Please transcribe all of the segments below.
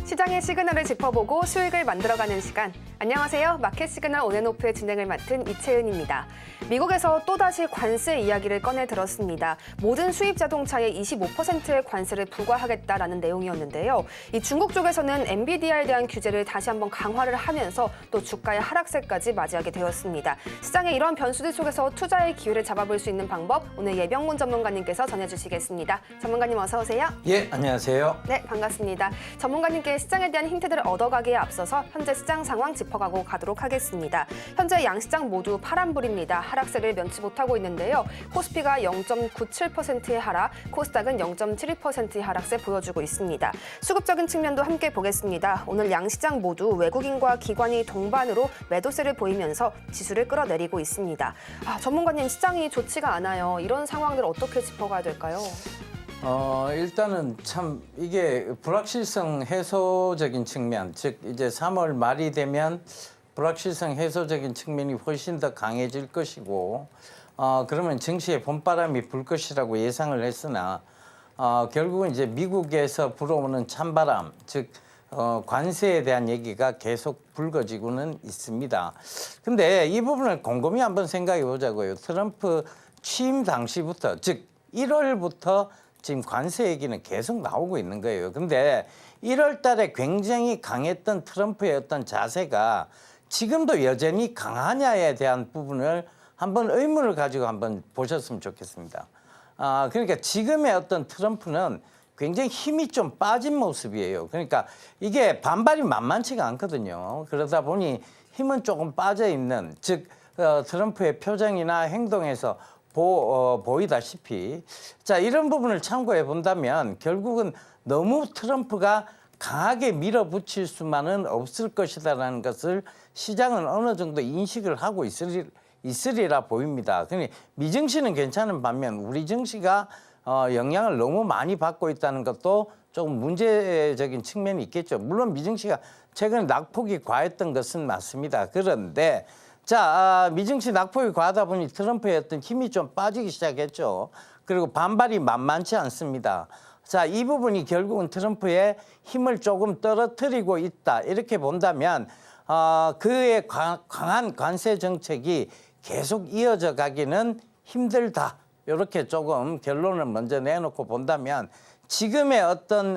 시장의 시그널을 짚어보고 수익을 만들어가는 시간. 안녕하세요. 마켓 시그널 온앤오프의 진행을 맡은 이채은입니다. 미국에서 또다시 관세 이야기를 꺼내 들었습니다. 모든 수입 자동차에 25%의 관세를 부과하겠다라는 내용이었는데요. 이 중국 쪽에서는 엔비디아에 대한 규제를 다시 한번 강화를 하면서 또 주가의 하락세까지 맞이하게 되었습니다. 시장의 이러한 변수들 속에서 투자의 기회를 잡아볼 수 있는 방법, 오늘 예병문 전문가님께서 전해주시겠습니다. 전문가님 어서 오세요. 예, 안녕하세요. 네, 반갑습니다. 전문가님께 시장에 대한 힌트들을 얻어가기에 앞서서 현재 시장 상황 짚어가고 가도록 하겠습니다. 현재 양시장 모두 파란불입니다. 하락세를 면치 못하고 있는데요. 코스피가 0.97%의 하락, 코스닥은 0.72%의 하락세 보여주고 있습니다. 수급적인 측면도 함께 보겠습니다. 오늘 양시장 모두 외국인과 기관이 동반으로 매도세를 보이면서 지수를 끌어내리고 있습니다. 전문가님, 시장이 좋지가 않아요. 이런 상황들 어떻게 짚어가야 될까요? 일단은 참 이게 불확실성 해소적인 측면, 즉 이제 3월 말이 되면 불확실성 해소적인 측면이 훨씬 더 강해질 것이고, 그러면 증시에 봄바람이 불 것이라고 예상을 했으나, 결국은 이제 미국에서 불어오는 찬바람, 즉 관세에 대한 얘기가 계속 불거지고는 있습니다. 근데 이 부분을 곰곰이 한번 생각해 보자고요. 트럼프 취임 당시부터, 즉 1월부터 지금 관세 얘기는 계속 나오고 있는 거예요. 근데 1월 달에 굉장히 강했던 트럼프의 어떤 자세가 지금도 여전히 강하냐에 대한 부분을 한번 의문을 가지고 한번 보셨으면 좋겠습니다. 그러니까 지금의 어떤 트럼프는 굉장히 힘이 좀 빠진 모습이에요. 그러니까 이게 반발이 만만치가 않거든요. 그러다 보니 힘은 조금 빠져 있는, 즉 트럼프의 표정이나 행동에서 보이다시피, 자, 이런 부분을 참고해 본다면 결국은 너무 트럼프가 강하게 밀어붙일 수만은 없을 것이다라는 것을 시장은 어느 정도 인식을 하고 있으리라 보입니다. 그러니 미증시는 괜찮은 반면 우리 증시가 영향을 너무 많이 받고 있다는 것도 조금 문제적인 측면이 있겠죠. 물론 미증시가 최근에 낙폭이 과했던 것은 맞습니다. 그런데 자, 미증시 낙폭이 과하다 보니 트럼프의 어떤 힘이 좀 빠지기 시작했죠. 그리고 반발이 만만치 않습니다. 자, 이 부분이 결국은 트럼프의 힘을 조금 떨어뜨리고 있다. 이렇게 본다면 그의 강한 관세 정책이 계속 이어져 가기는 힘들다. 이렇게 조금 결론을 먼저 내놓고 본다면 지금의 어떤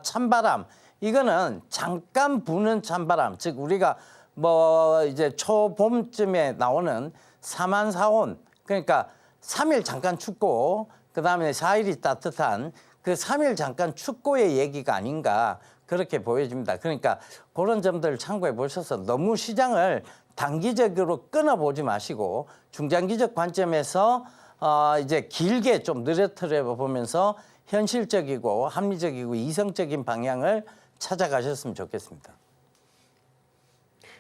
찬바람, 이거는 잠깐 부는 찬바람, 즉 우리가 뭐 이제 초봄쯤에 나오는 4만 4온, 그러니까 3일 잠깐 춥고 그다음에 4일이 따뜻한 그 3일 잠깐 춥고의 얘기가 아닌가 그렇게 보여집니다. 그러니까 그런 점들을 참고해 보셔서 너무 시장을 단기적으로 끊어보지 마시고 중장기적 관점에서 이제 길게 좀 늘어뜨려 보면서 현실적이고 합리적이고 이성적인 방향을 찾아가셨으면 좋겠습니다.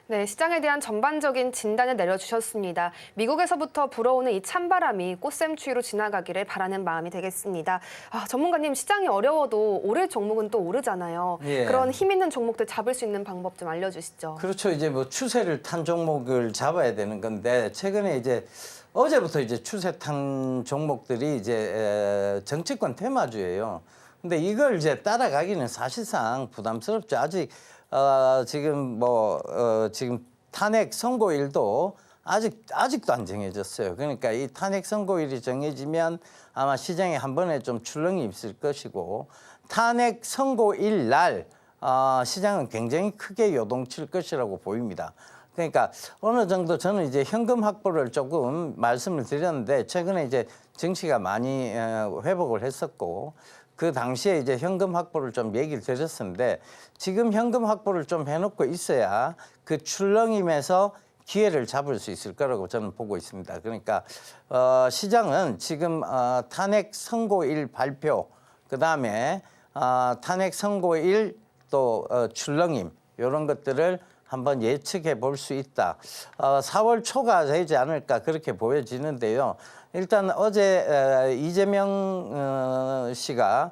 네, 시장에 대한 전반적인 진단을 내려주셨습니다. 미국에서부터 불어오는 이 찬바람이 꽃샘추위로 지나가기를 바라는 마음이 되겠습니다. 전문가님, 시장이 어려워도 오를 종목은 또 오르잖아요. 예. 그런 힘 있는 종목들 잡을 수 있는 방법 좀 알려주시죠. 그렇죠. 이제 뭐 추세를 탄 종목을 잡아야 되는 건데 최근에 이제 어제부터 이제 추세 탄 종목들이 이제 정치권 테마주예요. 근데 이걸 이제 따라가기는 사실상 부담스럽죠. 아직 지금 지금 탄핵 선고일도 아직도 안 정해졌어요. 그러니까 이 탄핵 선고일이 정해지면 아마 시장에 한 번에 좀 출렁이 있을 것이고 탄핵 선고일 날 시장은 굉장히 크게 요동칠 것이라고 보입니다. 그러니까 어느 정도 저는 이제 현금 확보를 조금 말씀을 드렸는데 최근에 이제 증시가 많이 회복을 했었고 그 당시에 이제 현금 확보를 좀 얘기를 드렸었는데 지금 현금 확보를 좀 해놓고 있어야 그 출렁임에서 기회를 잡을 수 있을 거라고 저는 보고 있습니다. 그러니까 시장은 지금 탄핵 선고일 발표, 그다음에 탄핵 선고일 또 출렁임 이런 것들을 한번 예측해 볼 수 있다. 4월 초가 되지 않을까 그렇게 보여지는데요. 일단 어제 이재명 씨가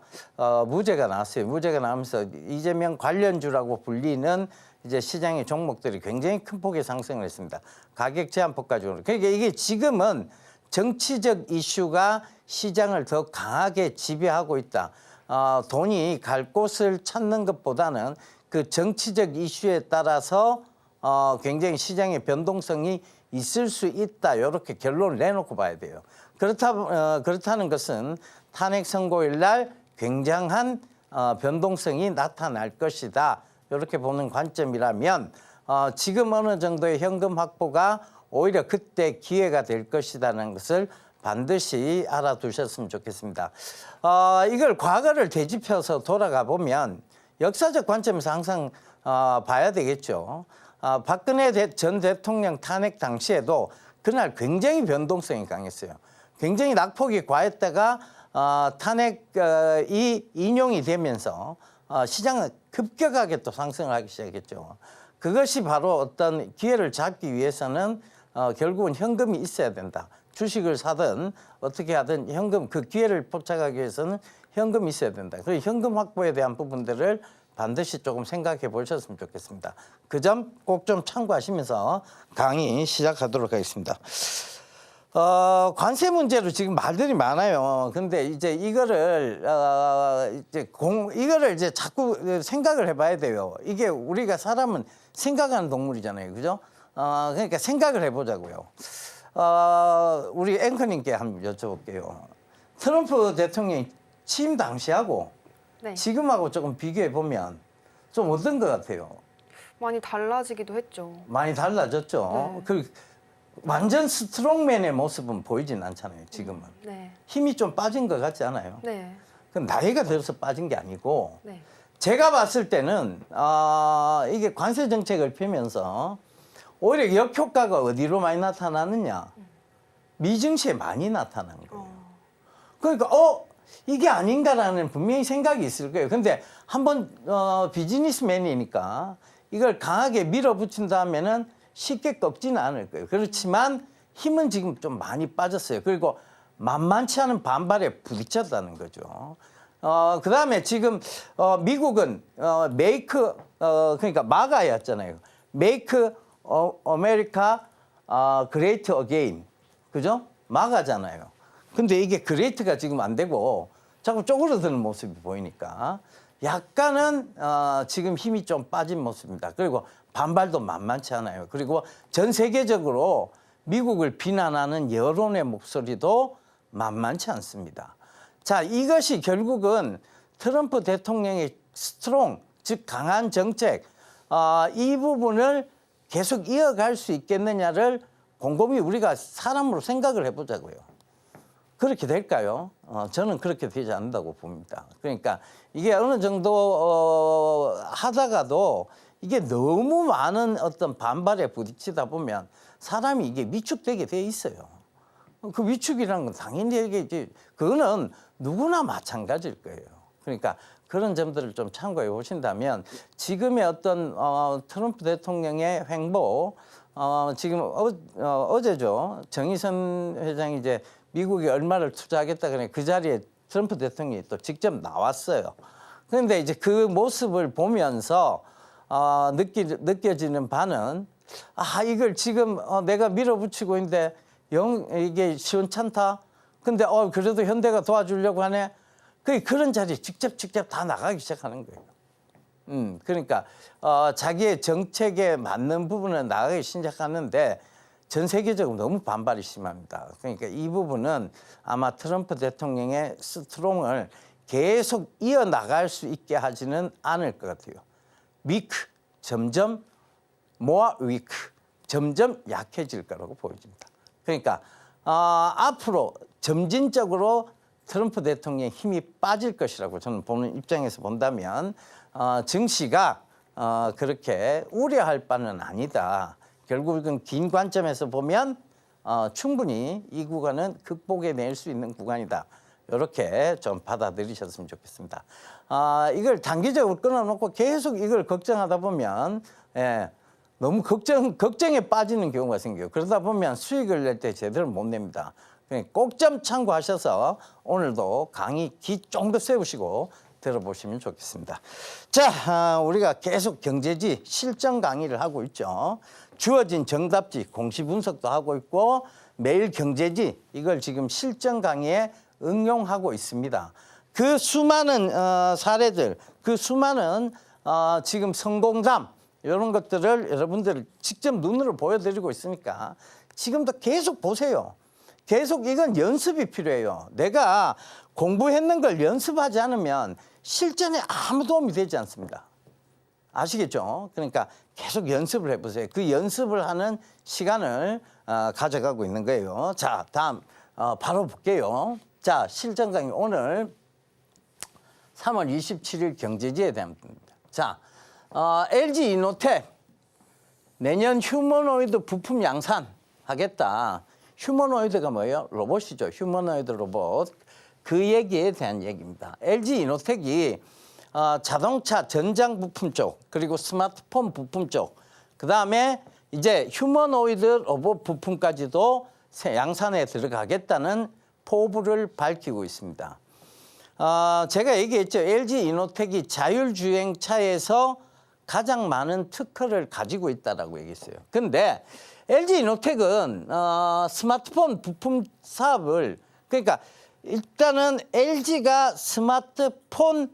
무죄가 나왔어요. 무죄가 나오면서 이재명 관련주라고 불리는 이제 시장의 종목들이 굉장히 큰 폭의 상승을 했습니다. 가격 제한폭까지 오는. 그러니까 이게 지금은 정치적 이슈가 시장을 더 강하게 지배하고 있다. 돈이 갈 곳을 찾는 것보다는 그 정치적 이슈에 따라서 굉장히 시장의 변동성이 있을 수 있다. 이렇게 결론을 내놓고 봐야 돼요. 그렇다는 것은 탄핵 선고일 날 굉장한 변동성이 나타날 것이다. 이렇게 보는 관점이라면 지금 어느 정도의 현금 확보가 오히려 그때 기회가 될 것이라는 것을 반드시 알아두셨으면 좋겠습니다. 이걸 과거를 되짚어서 돌아가 보면 역사적 관점에서 항상 봐야 되겠죠. 박근혜 전 대통령 탄핵 당시에도 그날 굉장히 변동성이 강했어요. 굉장히 낙폭이 과했다가 탄핵이 인용이 되면서 시장은 급격하게 또 상승을 하기 시작했죠. 그것이 바로 어떤 기회를 잡기 위해서는 결국은 현금이 있어야 된다. 주식을 사든 어떻게 하든 현금, 그 기회를 포착하기 위해서는 현금이 있어야 된다. 그리고 현금 확보에 대한 부분들을 반드시 조금 생각해 보셨으면 좋겠습니다. 그 점 꼭 좀 참고하시면서 강의 시작하도록 하겠습니다. 관세 문제로 지금 말들이 많아요. 근데 이제 이거를 이제 자꾸 생각을 해봐야 돼요. 이게 우리가 사람은 생각하는 동물이잖아요, 그죠? 그러니까 생각을 해보자고요. 우리 앵커님께 한번 여쭤볼게요. 트럼프 대통령이 취임 당시하고 네. 지금하고 조금 비교해 보면 좀 어떤 것 같아요? 많이 달라지기도 했죠. 많이 달라졌죠. 네. 그 완전 스트롱맨의 모습은 보이진 않잖아요. 지금은 네. 힘이 좀 빠진 것 같지 않아요? 네. 그 나이가 들어서 빠진 게 아니고 네. 제가 봤을 때는 이게 관세 정책을 펴면서 오히려 역효과가 어디로 많이 나타나느냐? 미증시에 많이 나타난 거예요. 그러니까 이게 아닌가라는 분명히 생각이 있을 거예요. 근데 한번 비즈니스맨이니까 이걸 강하게 밀어붙인 다음에는 쉽게 꺾지는 않을 거예요. 그렇지만 힘은 지금 좀 많이 빠졌어요. 그리고 만만치 않은 반발에 부딪혔다는 거죠. 그다음에 지금 미국은 메이크 그러니까 마가였잖아요. 메이크 아메리카 그레이트 어게인. 그죠? 마가잖아요. 근데 이게 그레이트가 지금 안 되고 자꾸 쪼그러드는 모습이 보이니까 약간은 지금 힘이 좀 빠진 모습입니다. 그리고 반발도 만만치 않아요. 그리고 전 세계적으로 미국을 비난하는 여론의 목소리도 만만치 않습니다. 자, 이것이 결국은 트럼프 대통령의 스트롱, 즉 강한 정책, 이 부분을 계속 이어갈 수 있겠느냐를 곰곰이 우리가 사람으로 생각을 해보자고요. 그렇게 될까요? 저는 그렇게 되지 않는다고 봅니다. 그러니까 이게 어느 정도 하다가도 이게 너무 많은 어떤 반발에 부딪히다 보면 사람이 이게 위축되게 돼 있어요. 그 위축이라는 건 당연히 이게 그거는 누구나 마찬가지일 거예요. 그러니까 그런 점들을 좀 참고해 보신다면 지금의 어떤 트럼프 대통령의 횡보, 지금 어제죠. 정의선 회장이 이제 미국에 얼마를 투자하겠다 그러니 그 자리에 트럼프 대통령이 또 직접 나왔어요. 그런데 이제 그 모습을 보면서 느껴지는 바는 이걸 지금 내가 밀어붙이고 있는데 이게 시원찮다. 근데 그래도 현대가 도와주려고 하네. 그런 자리에 직접 다 나가기 시작하는 거예요. 그러니까 자기의 정책에 맞는 부분은 나가기 시작하는데 전 세계적으로 너무 반발이 심합니다. 그러니까 이 부분은 아마 트럼프 대통령의 스트롱을 계속 이어나갈 수 있게 하지는 않을 것 같아요. 위크, 점점 more weak, 점점 약해질 거라고 보여집니다. 그러니까 앞으로 점진적으로 트럼프 대통령의 힘이 빠질 것이라고 저는 보는 입장에서 본다면 증시가 그렇게 우려할 바는 아니다. 결국은 긴 관점에서 보면 충분히 이 구간은 극복해낼 수 있는 구간이다. 이렇게 좀 받아들이셨으면 좋겠습니다. 이걸 단기적으로 끊어놓고 계속 이걸 걱정하다 보면 너무 걱정에 빠지는 경우가 생겨요. 그러다 보면 수익을 낼 때 제대로 못 냅니다. 꼭 좀 참고하셔서 오늘도 강의 귀 좀 더 세우시고 들어보시면 좋겠습니다. 자, 우리가 계속 경제지 실전 강의를 하고 있죠. 주어진 정답지 공시 분석도 하고 있고 매일 경제지 이걸 지금 실전 강의에 응용하고 있습니다. 그 수많은 사례들, 그 수많은 지금 성공담 이런 것들을 여러분들 직접 눈으로 보여드리고 있으니까 지금도 계속 보세요. 계속 이건 연습이 필요해요. 내가 공부했는 걸 연습하지 않으면 실전에 아무 도움이 되지 않습니다. 아시겠죠? 그러니까 계속 연습을 해보세요. 그 연습을 하는 시간을 가져가고 있는 거예요. 자, 다음 바로 볼게요. 자, 실전 강의 오늘 3월 27일 경제지에 대한 부분입니다. 자, LG 이노텍 내년 휴머노이드 부품 양산하겠다. 휴머노이드가 뭐예요? 로봇이죠. 휴머노이드 로봇. 그 얘기에 대한 얘기입니다. LG 이노텍이 자동차 전장 부품 쪽, 그리고 스마트폰 부품 쪽, 그 다음에 이제 휴머노이드 로봇 부품까지도 양산에 들어가겠다는 포부를 밝히고 있습니다. 제가 얘기했죠. LG 이노텍이 자율주행차에서 가장 많은 특허를 가지고 있다라고 얘기했어요. 근데 LG 이노텍은 스마트폰 부품 사업을, 그러니까 일단은 LG가 스마트폰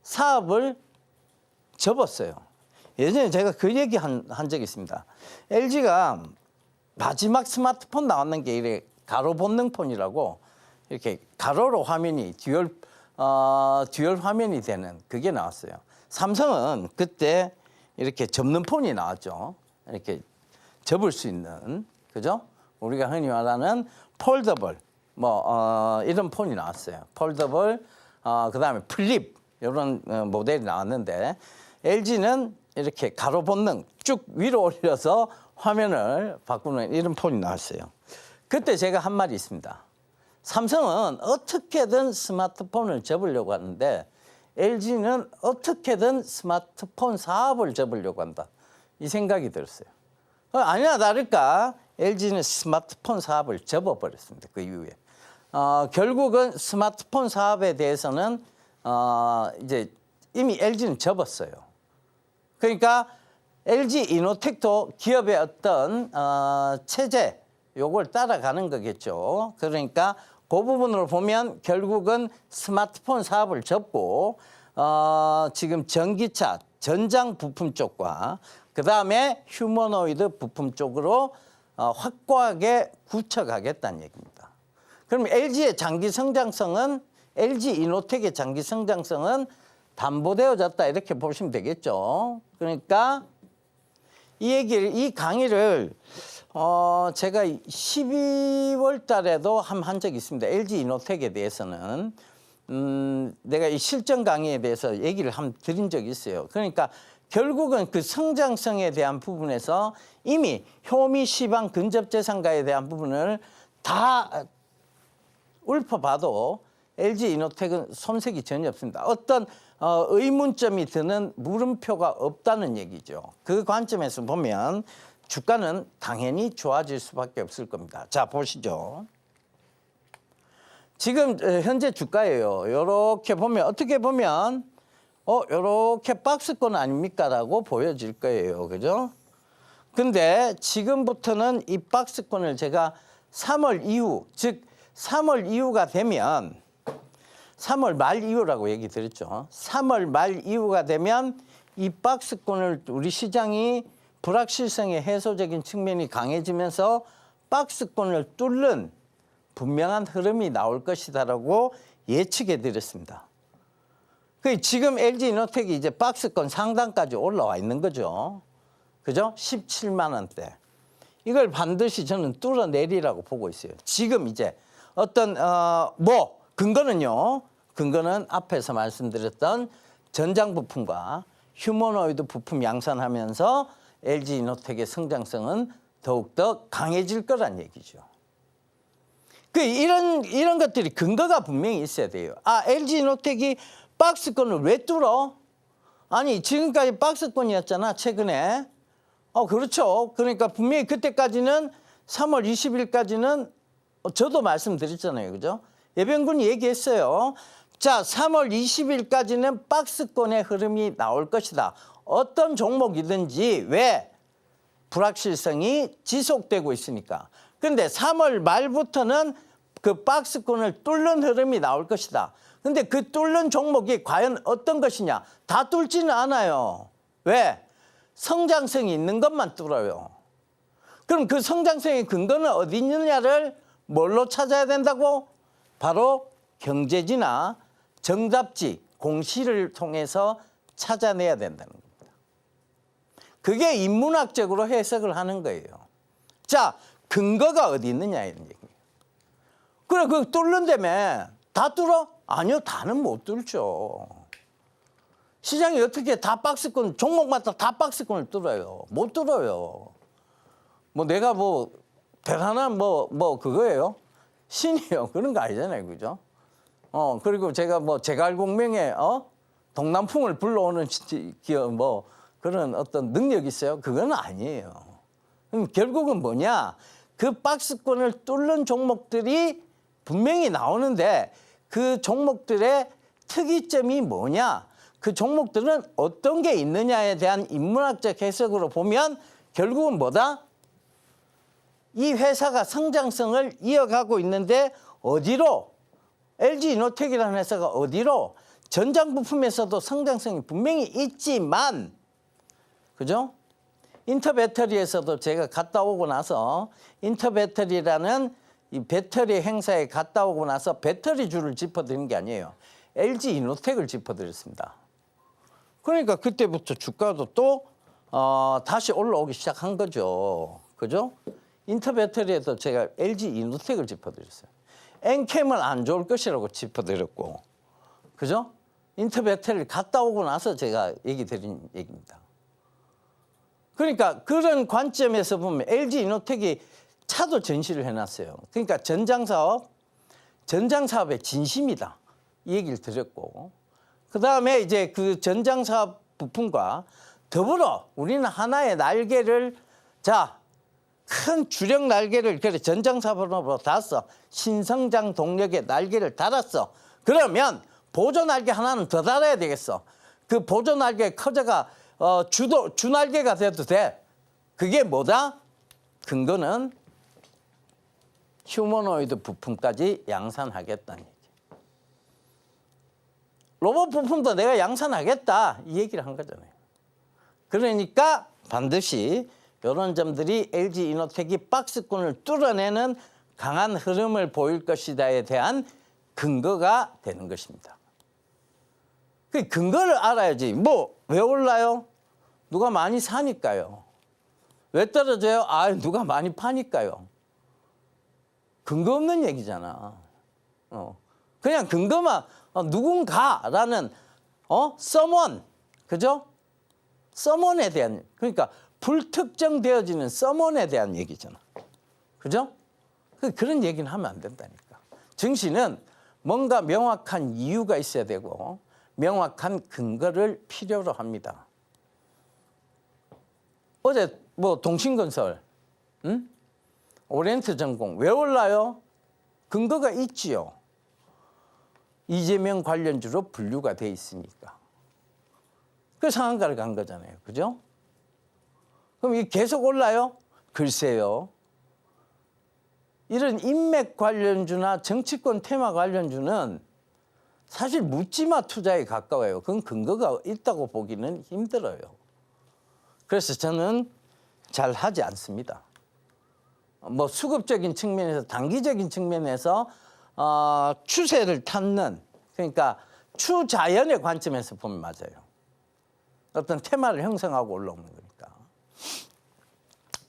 사업을 접었어요. 예전에 제가 그 얘기 한 적이 있습니다. LG가 마지막 스마트폰 나왔는 게 이래 가로 본능폰이라고 이렇게 가로로 화면이 듀얼 화면이 되는 그게 나왔어요. 삼성은 그때 이렇게 접는 폰이 나왔죠. 이렇게 접을 수 있는, 그죠? 우리가 흔히 말하는 폴더블 이런 폰이 나왔어요. 폴더블, 그다음에 플립 이런 모델이 나왔는데 LG는 이렇게 가로 본능 쭉 위로 올려서 화면을 바꾸는 이런 폰이 나왔어요. 그때 제가 한 말이 있습니다. 삼성은 어떻게든 스마트폰을 접으려고 하는데 LG는 어떻게든 스마트폰 사업을 접으려고 한다. 이 생각이 들었어요. 아니나 다를까 LG는 스마트폰 사업을 접어버렸습니다. 그 이후에. 결국은 스마트폰 사업에 대해서는 이제 이미 LG는 접었어요. 그러니까 LG 이노텍도 기업의 어떤 체제 요걸 따라가는 거겠죠. 그러니까 그 부분으로 보면 결국은 스마트폰 사업을 접고 지금 전기차 전장 부품 쪽과 그다음에 휴머노이드 부품 쪽으로 확고하게 굳혀가겠다는 얘기입니다. 그럼 LG의 장기 성장성은 LG 이노텍의 장기 성장성은 담보되어졌다 이렇게 보시면 되겠죠. 그러니까 이 강의를 제가 12월 달에도 한 적이 있습니다. LG 이노텍에 대해서는 내가 이 실전 강의에 대해서 얘기를 드린 적이 있어요. 그러니까 결국은 그 성장성에 대한 부분에서 이미 효미 시방 근접재산가에 대한 부분을 다 읊어봐도 LG 이노텍은 손색이 전혀 없습니다. 어떤 의문점이 드는 물음표가 없다는 얘기죠. 그 관점에서 보면 주가는 당연히 좋아질 수밖에 없을 겁니다. 자, 보시죠. 지금 현재 주가예요. 이렇게 보면 어떻게 보면 이렇게 박스권 아닙니까라고 보여질 거예요. 그죠? 근데 지금부터는 이 박스권을 제가 3월 이후, 즉 3월 이후가 되면 3월 말 이후라고 얘기 드렸죠. 3월 말 이후가 되면 이 박스권을 우리 시장이 불확실성의 해소적인 측면이 강해지면서 박스권을 뚫는 분명한 흐름이 나올 것이다라고 예측해 드렸습니다. 지금 LG 이노텍이 이제 박스권 상단까지 올라와 있는 거죠. 그죠? 17만 원대. 이걸 반드시 저는 뚫어내리라고 보고 있어요. 지금 이제 어떤 근거는요. 근거는 앞에서 말씀드렸던 전장 부품과 휴머노이드 부품 양산하면서 LG 이노텍의 성장성은 더욱더 강해질 거란 얘기죠. 이런 것들이 근거가 분명히 있어야 돼요. LG 이노텍이 박스권을 왜 뚫어? 아니 지금까지 박스권이었잖아 최근에. 그렇죠. 그러니까 분명히 그때까지는 3월 20일까지는 저도 말씀드렸잖아요. 그죠? 예병군이 얘기했어요. 자, 3월 20일까지는 박스권의 흐름이 나올 것이다. 어떤 종목이든지 왜? 불확실성이 지속되고 있으니까. 근데 3월 말부터는 그 박스권을 뚫는 흐름이 나올 것이다. 근데 그 뚫는 종목이 과연 어떤 것이냐? 다 뚫지는 않아요. 왜? 성장성이 있는 것만 뚫어요. 그럼 그 성장성의 근거는 어디 있느냐를 뭘로 찾아야 된다고? 바로 경제지나 정답지, 공시를 통해서 찾아내야 된다는 겁니다. 그게 인문학적으로 해석을 하는 거예요. 자, 근거가 어디 있느냐 이런 얘기예요. 그래, 그 뚫는다며 다 뚫어? 아니요, 다는 못 뚫죠. 시장이 어떻게 다 박스권, 종목마다 다 박스권을 뚫어요? 못 뚫어요. 뭐 내가 뭐 대단한 뭐 그거예요? 신이요. 그런 거 아니잖아요. 그죠? 그리고 제가 뭐 제갈공명에 동남풍을 불러오는 뭐 그런 어떤 능력이 있어요? 그건 아니에요. 그럼 결국은 뭐냐? 그 박스권을 뚫는 종목들이 분명히 나오는데 그 종목들의 특이점이 뭐냐? 그 종목들은 어떤 게 있느냐에 대한 인문학적 해석으로 보면 결국은 뭐다? 이 회사가 성장성을 이어가고 있는데 어디로? LG이노텍이라는 회사가 어디로? 전장 부품에서도 성장성이 분명히 있지만, 그죠? 인터배터리에서도 제가 갔다 오고 나서 인터배터리라는 이 배터리 행사에 갔다 오고 나서 배터리주를 짚어드린 게 아니에요. LG이노텍을 짚어드렸습니다. 그러니까 그때부터 주가도 또 다시 올라오기 시작한 거죠. 그죠? 인터배터리에도 제가 LG이노텍을 짚어드렸어요. 엔캠은 안 좋을 것이라고 짚어드렸고, 그죠? 인터배터리를 갔다 오고 나서 제가 얘기 드린 얘기입니다. 그러니까 그런 관점에서 보면 LG이노텍이 차도 전시를 해놨어요. 그러니까 전장사업의 진심이다. 이 얘기를 드렸고, 그 다음에 이제 그 전장사업 부품과 더불어 우리는 하나의 날개를, 큰 주력 날개를 그래 전장사업으로 달았어. 신성장 동력의 날개를 달았어. 그러면 보조 날개 하나는 더 달아야 되겠어. 그 보조 날개 커져가 주날개가 돼도 돼. 그게 뭐다? 근거는 휴머노이드 부품까지 양산하겠다는 얘기. 로봇 부품도 내가 양산하겠다 이 얘기를 한 거잖아요. 그러니까 반드시 이런 점들이 LG이노텍이 박스권을 뚫어내는 강한 흐름을 보일 것이다에 대한 근거가 되는 것입니다. 그 근거를 알아야지. 뭐 왜 올라요? 누가 많이 사니까요. 왜 떨어져요? 누가 많이 파니까요. 근거 없는 얘기잖아. 그냥 근거만 누군가라는 someone, 그죠? someone에 대한, 그러니까 불특정되어지는 someone에 대한 얘기잖아. 그죠? 그런 얘기는 하면 안 된다니까. 증시는 뭔가 명확한 이유가 있어야 되고 명확한 근거를 필요로 합니다. 어제 뭐 동신건설, 오리엔트전공 왜 올라요? 근거가 있지요. 이재명 관련주로 분류가 돼 있으니까. 그 상한가를 간 거잖아요. 그죠? 그럼 이게 계속 올라요? 글쎄요. 이런 인맥 관련주나 정치권 테마 관련주는 사실 묻지마 투자에 가까워요. 그건 근거가 있다고 보기는 힘들어요. 그래서 저는 잘 하지 않습니다. 뭐 수급적인 측면에서 단기적인 측면에서 추세를 탔는, 그러니까 추자연의 관점에서 보면 맞아요. 어떤 테마를 형성하고 올라오는 거니까.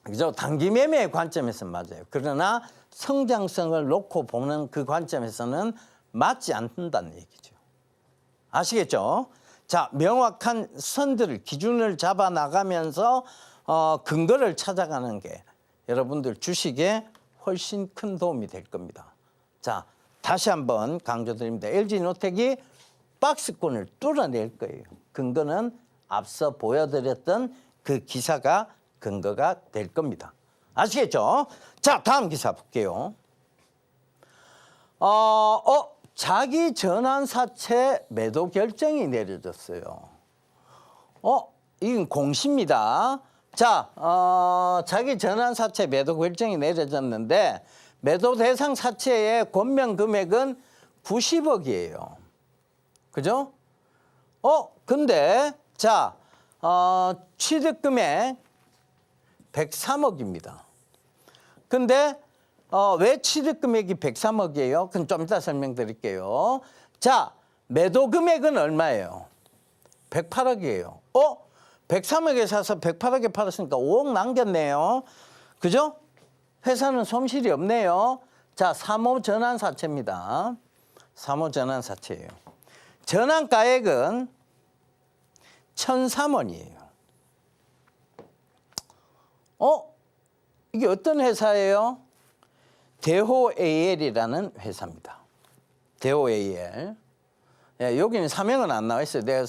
그죠? 단기 매매의 관점에서는 맞아요. 그러나 성장성을 놓고 보는 그 관점에서는 맞지 않는다는 얘기죠. 아시겠죠? 자, 명확한 선들을, 기준을 잡아 나가면서 근거를 찾아가는 게 여러분들 주식에 훨씬 큰 도움이 될 겁니다. 자, 다시 한번 강조드립니다. LG이노텍이 박스권을 뚫어낼 거예요. 근거는 앞서 보여드렸던 그 기사가 근거가 될 겁니다. 아시겠죠? 자, 다음 기사 볼게요. 자기 전환 사채 매도 결정이 내려졌어요. 이건 공시입니다. 자, 자기 전환 사채 매도 결정이 내려졌는데 매도 대상 사채의 권면 금액은 90억이에요. 그죠? 근데 자, 취득금액 103억입니다. 근데 왜 취득금액이 103억이에요? 그건 좀 이따 설명드릴게요. 자, 매도 금액은 얼마예요? 108억이에요. 103억에 사서 108억에 팔았으니까 5억 남겼네요. 그죠? 회사는 손실이 없네요. 자, 3호 전환사채입니다. 3호 전환사채예요. 전환가액은 1,003원이에요. 이게 어떤 회사예요? 대호 AL이라는 회사입니다. 대호 AL. 예, 여기는 사명은 안 나와 있어요. 내가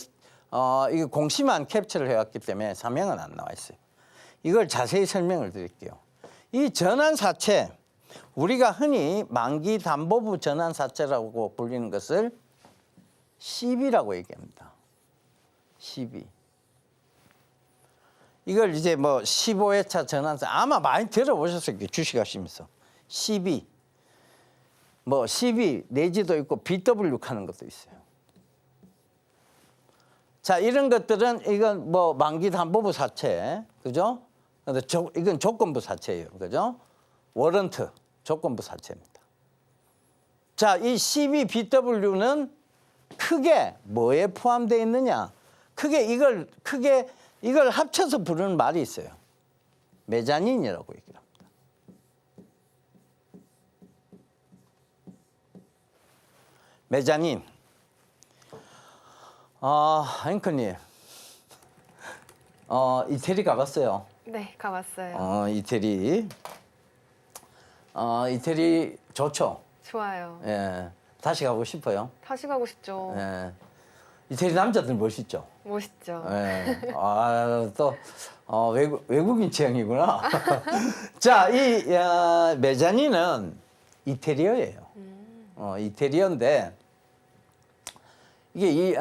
이거 공시만 캡처를 해왔기 때문에 사명은 안 나와 있어요. 이걸 자세히 설명을 드릴게요. 이 전환사채, 우리가 흔히 만기담보부 전환사채라고 불리는 것을 CB라고 얘기합니다. CB. 이걸 이제 뭐 15회차 전환사 아마 많이 들어보셨을 거예요. 주식하시면서. CB. 뭐 CB 내지도 있고 BW 하는 것도 있어요. 자, 이런 것들은 이건 뭐 만기담보부 사채. 그죠? 근데 이건 조건부 사채예요. 그죠? 워런트 조건부 사채입니다. 자, 이 CBBW는 크게 뭐에 포함되어 있느냐? 크게 이걸 합쳐서 부르는 말이 있어요. 메자닌이라고 얘기를 합니다. 메자닌. 앵커님, 이태리 가봤어요? 네, 가봤어요. 이태리. 이태리 좋죠? 좋아요. 예. 다시 가고 싶어요? 다시 가고 싶죠. 예. 이태리 남자들 멋있죠? 멋있죠. 예. 또 외국인 취향이구나. 자, 이 메자닌은 이태리어예요. 이태리어인데 이게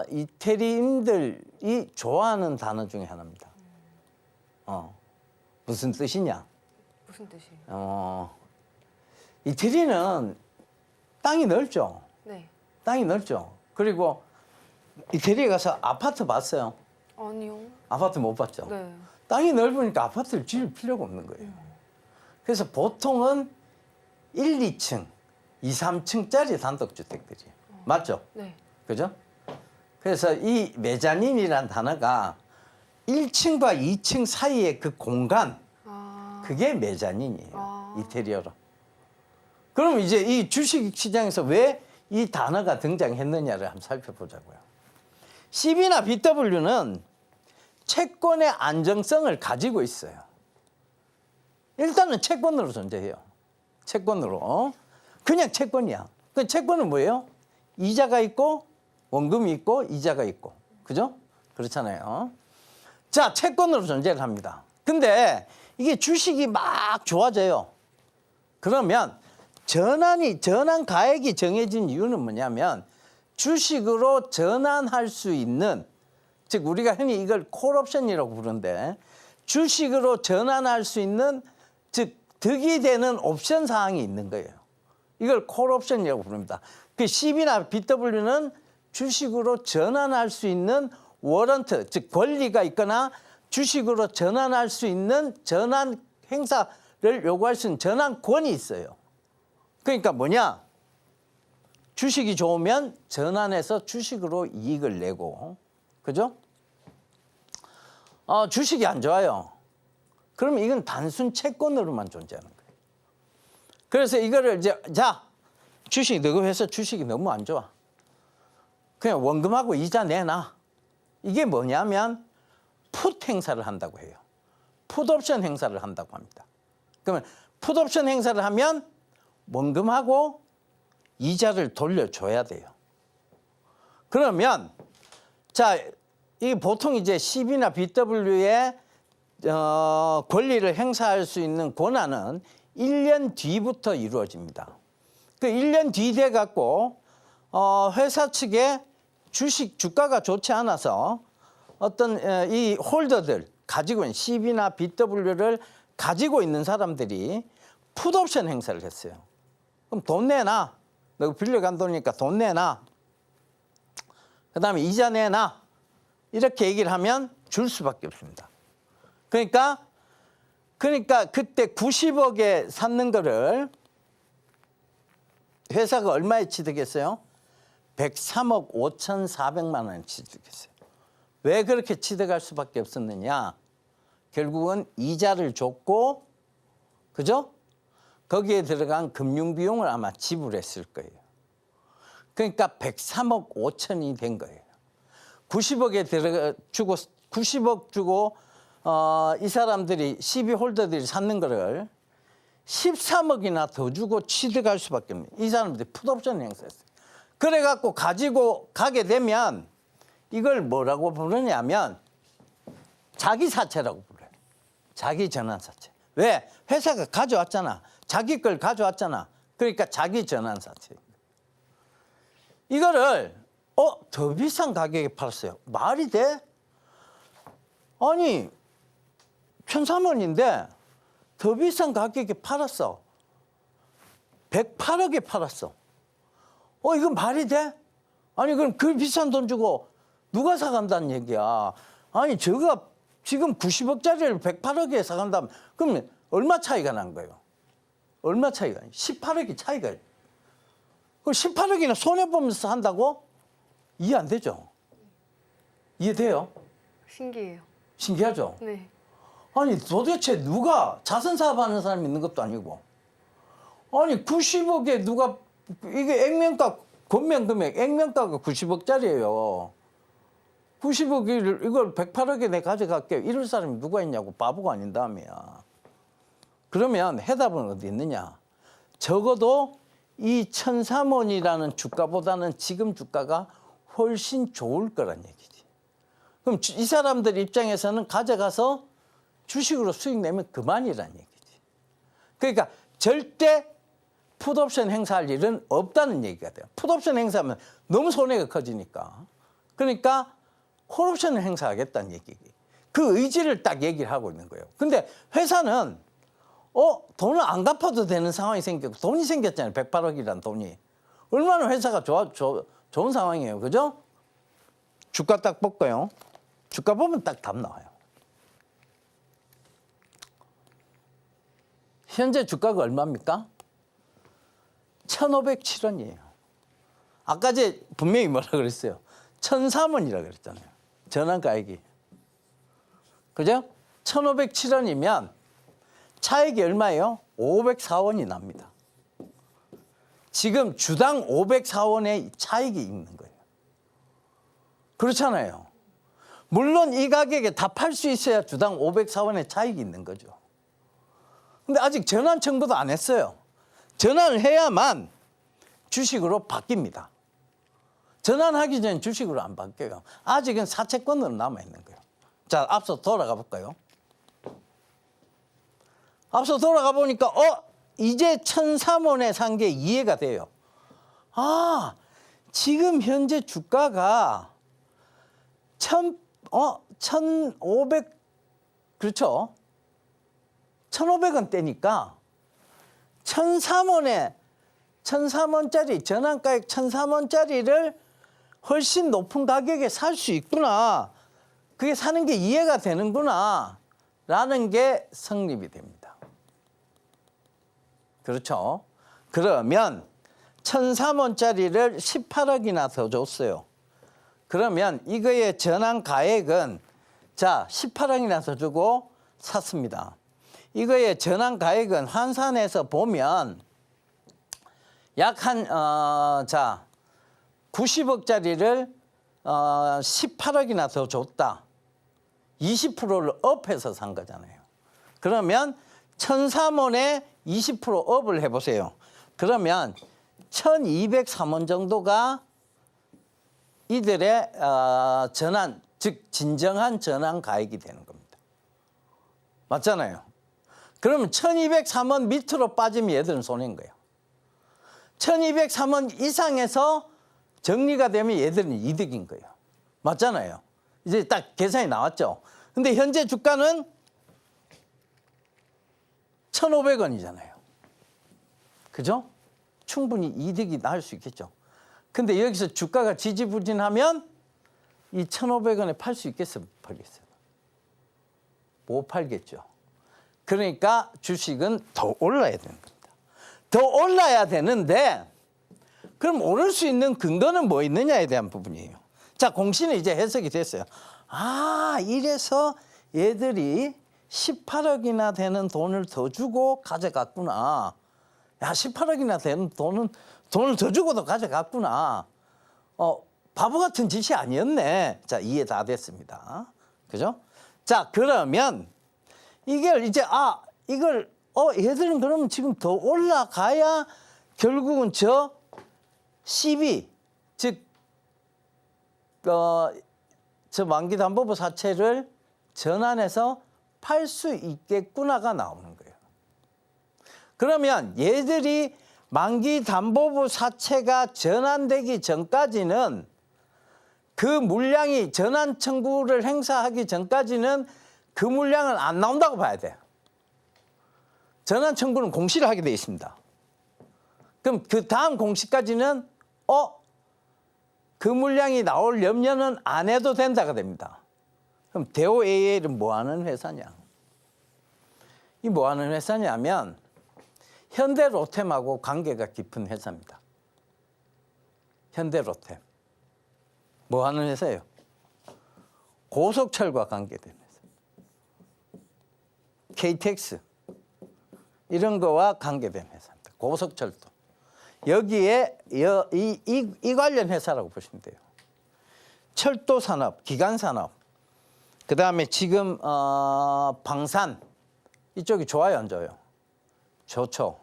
이태리인들이 좋아하는 단어 중에 하나입니다. 무슨 뜻이냐? 무슨 뜻이에요? 이태리는 땅이 넓죠. 네. 땅이 넓죠. 그리고 이태리에 가서 아파트 봤어요? 아니요. 아파트 못 봤죠. 네. 땅이 넓으니까 아파트를 지을 필요가 없는 거예요. 그래서 보통은 1, 2층, 2, 3층짜리 단독주택들이에요. 맞죠? 네. 그죠? 그래서 이 메자닌이란 단어가 1층과 2층 사이의 그 공간, 그게 메자닌이에요. 이태리어로. 그럼 이제 이 주식 시장에서 왜 이 단어가 등장했느냐를 한번 살펴보자고요. CB나 BW는 채권의 안정성을 가지고 있어요. 일단은 채권으로 존재해요. 채권으로. 그냥 채권이야. 그 채권은 뭐예요? 이자가 있고 원금이 있고 이자가 있고. 그죠? 그렇잖아요. 자, 채권으로 존재를 합니다. 근데 이게 주식이 막 좋아져요. 그러면 전환 가액이 정해진 이유는 뭐냐면 주식으로 전환할 수 있는, 즉 우리가 흔히 이걸 콜옵션이라고 부르는데 주식으로 전환할 수 있는, 즉 득이 되는 옵션 사항이 있는 거예요. 이걸 콜옵션이라고 부릅니다. 그 CB나 BW는 주식으로 전환할 수 있는 워런트, 즉 권리가 있거나 주식으로 전환할 수 있는 전환 행사를 요구할 수 있는 전환권이 있어요. 그러니까 뭐냐? 주식이 좋으면 전환해서 주식으로 이익을 내고, 그죠? 주식이 안 좋아요. 그러면 이건 단순 채권으로만 존재하는 거예요. 그래서 이거를 이제, 자, 주식 너그 회사 주식이 너무 안 좋아. 그냥 원금하고 이자 내놔. 이게 뭐냐면 풋 행사를 한다고 해요. 풋옵션 행사를 한다고 합니다. 그러면 풋옵션 행사를 하면 원금하고 이자를 돌려줘야 돼요. 그러면 자, 이 보통 이제 CB나 BW의 권리를 행사할 수 있는 권한은 1년 뒤부터 이루어집니다. 그 1년 뒤 돼 갖고 회사 측에 주가가 좋지 않아서 어떤 이 홀더들 가지고 있는 CB나 BW를 가지고 있는 사람들이 풋옵션 행사를 했어요. 그럼 돈 내놔. 너 빌려간 돈이니까 돈 내놔. 그다음에 이자 내놔. 이렇게 얘기를 하면 줄 수밖에 없습니다. 그러니까 그때 90억에 샀는 거를 회사가 얼마에 취득했어요? 103억 5,400만 원 취득했어요. 왜 그렇게 취득할 수밖에 없었느냐? 결국은 이자를 줬고, 그죠? 거기에 들어간 금융비용을 아마 지불했을 거예요. 그러니까 103억 5천이 된 거예요. 90억 주고 이 사람들이 시비 홀더들이 샀는 거를 13억이나 더 주고 취득할 수밖에 없는. 이 사람들이 풋옵션 행사했어요. 그래갖고 가지고 가게 되면 이걸 뭐라고 부르냐면 자기 사채라고 불러요. 자기 전환사채. 왜? 회사가 가져왔잖아. 자기 걸 가져왔잖아. 그러니까 자기 전환사채. 이거를 더 비싼 가격에 팔았어요. 말이 돼? 아니 1,300원인데 더 비싼 가격에 팔았어. 108억에 팔았어. 이건 말이 돼? 아니 그럼 그 비싼 돈 주고 누가 사간다는 얘기야. 아니 저가 지금 90억짜리를 108억에 사간다면 그러면 얼마 차이가 난 거예요? 얼마 차이가? 18억이 차이가. 그럼 18억이나 손해보면서 한다고? 이해 안 되죠? 이해돼요? 신기해요. 신기하죠? 네. 아니 도대체 누가 자선사업하는 사람이 있는 것도 아니고 아니 90억에 누가 이게 액면가 권면금액 액면가가 90억짜리예요. 90억을 이걸 108억에 내가 가져갈게 이럴 사람이 누가 있냐고. 바보가 아닌 다음이야. 그러면 해답은 어디 있느냐? 적어도 이 1,003원이라는 주가보다는 지금 주가가 훨씬 좋을 거란 얘기지. 그럼 이 사람들 입장에서는 가져가서 주식으로 수익 내면 그만이란 얘기지. 그러니까 절대 풋옵션 행사할 일은 없다는 얘기가 돼요. 풋옵션 행사하면 너무 손해가 커지니까. 그러니까 콜옵션을 행사하겠다는 얘기. 그 의지를 딱 얘기를 하고 있는 거예요. 근데 회사는 돈을 안 갚아도 되는 상황이 생겼고 돈이 생겼잖아요. 108억이란 돈이. 얼마나 회사가 좋은 상황이에요. 그죠? 주가 딱 볼까요? 주가 보면 딱 답 나와요. 현재 주가가 얼마입니까? 1,507원이에요. 아까 제 분명히 뭐라 그랬어요? 1,003원이라 그랬잖아요. 전환가액이. 그죠? 1,507원이면 차액이 얼마예요? 504원이 납니다. 지금 주당 504원의 차익이 있는 거예요. 그렇잖아요. 물론 이 가격에 다 팔 수 있어야 주당 504원의 차익이 있는 거죠. 근데 아직 전환 청구도 안 했어요. 전환을 해야만 주식으로 바뀝니다. 전환하기 전에 주식으로 안 바뀌어요. 아직은 사채권으로 남아있는 거예요. 자, 앞서 돌아가 볼까요? 앞서 돌아가 보니까 이제 1,003원에 산 게 이해가 돼요. 아, 지금 현재 주가가 1,500 그렇죠? 1,500원대니까 1,003원짜리 전환가액 1,003원짜리를 훨씬 높은 가격에 살 수 있구나. 그게 사는 게 이해가 되는구나. 라는 게 성립이 됩니다. 그렇죠? 그러면 1,003원짜리를 18억이나 더 줬어요. 그러면 이거의 전환가액은 자 18억이나 더 주고 샀습니다. 이거의 전환가액은 환산해서 보면 약 한 90억짜리를 18억이나 더 줬다. 20%를 업해서 산 거잖아요. 그러면 1,003원에 20% 업을 해보세요. 그러면 1,203원 정도가 이들의 전환, 즉 진정한 전환 가액이 되는 겁니다. 맞잖아요. 그러면 1,203원 밑으로 빠지면 얘들은 손해인 거예요. 1,203원 이상에서 정리가 되면 얘들은 이득인 거예요. 맞잖아요. 이제 딱 계산이 나왔죠. 근데 현재 주가는 1,500원이잖아요. 그죠? 충분히 이득이 날 수 있겠죠. 근데 여기서 주가가 지지부진하면 이 1,500원에 팔 수 있겠어요? 팔겠어요? 못 팔겠죠. 그러니까 주식은 더 올라야 되는 겁니다. 더 올라야 되는데 그럼 오를 수 있는 근거는 뭐 있느냐에 대한 부분이에요. 자, 공시는 이제 해석이 됐어요. 아, 이래서 얘들이 18억이나 되는 돈을 더 주고 가져갔구나. 야, 18억이나 되는 돈을 더 주고도 가져갔구나. 바보 같은 짓이 아니었네. 자, 이해 다 됐습니다. 그죠? 자, 그러면 이걸 이제 이걸 얘들은 그러면 지금 더 올라가야 결국은 저 CB 즉 저 만기담보부 사채를 전환해서 팔 수 있겠구나가 나오는 거예요. 그러면 얘들이 만기담보부 사채가 전환되기 전까지는 그 물량이 전환 청구를 행사하기 전까지는 그 물량은 안 나온다고 봐야 돼요. 전환 청구는 공시를 하게 돼 있습니다. 그럼 그 다음 공시까지는 그 물량이 나올 염려는 안 해도 된다가 됩니다. 그럼 대오AL은 뭐 하는 회사냐? 이 뭐 하는 회사냐면 현대로템하고 관계가 깊은 회사입니다. 현대로템. 뭐 하는 회사예요? 고속철과 관계된 회사. KTX. 이런 거와 관계된 회사입니다. 고속철도. 여기에 이 관련 회사라고 보시면 돼요. 철도 산업, 기간 산업, 그 다음에 지금 방산 이쪽이 좋아요, 안 좋아요? 좋죠.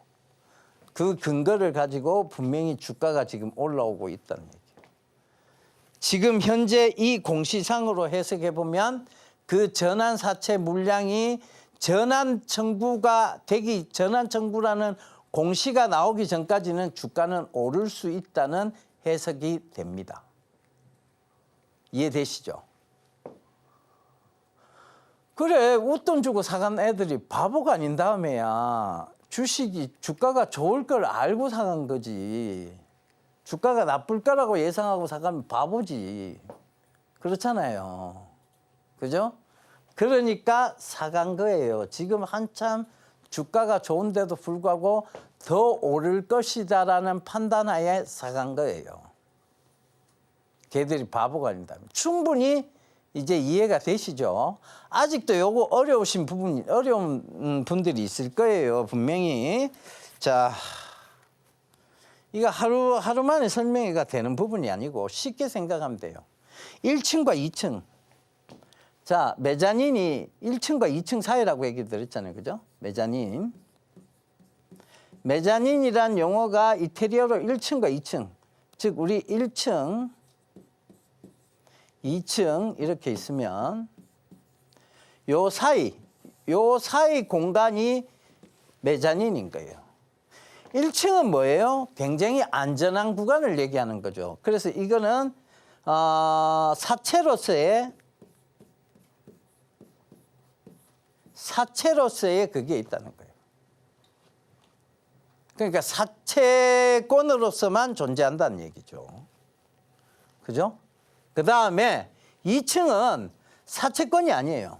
그 근거를 가지고 분명히 주가가 지금 올라오고 있다는 얘기예요. 지금 현재 이 공시상으로 해석해 보면 그 전환 사채 물량이 전환 청구라는 공시가 나오기 전까지는 주가는 오를 수 있다는 해석이 됩니다. 이해되시죠? 그래, 웃돈 주고 사간 애들이 바보가 아닌 다음에야 주가가 좋을 걸 알고 사간 거지. 주가가 나쁠 거라고 예상하고 사가면 바보지. 그렇잖아요. 그죠? 그러니까 사간 거예요. 지금 한참 주가가 좋은데도 불구하고 더 오를 것이다라는 판단하에 사간 거예요. 걔들이 바보가 아닌다면 충분히 이제 이해가 되시죠? 아직도 요거 어려운 분들이 있을 거예요. 분명히. 자, 이거 하루 만에 설명이 되는 부분이 아니고 쉽게 생각하면 돼요. 1층과 2층. 자, 메자닌이 1층과 2층 사이라고 얘기 드렸잖아요. 그죠? 메자닌. 메자닌이란 용어가 이태리어로 1층과 2층. 즉, 우리 1층, 2층 이렇게 있으면 요 사이 공간이 메자닌인 거예요. 1층은 뭐예요? 굉장히 안전한 구간을 얘기하는 거죠. 그래서 이거는 사채로서의 그게 있다는 거예요. 그러니까 사채권으로서만 존재한다는 얘기죠. 그죠? 그 다음에 2층은 사채권이 아니에요.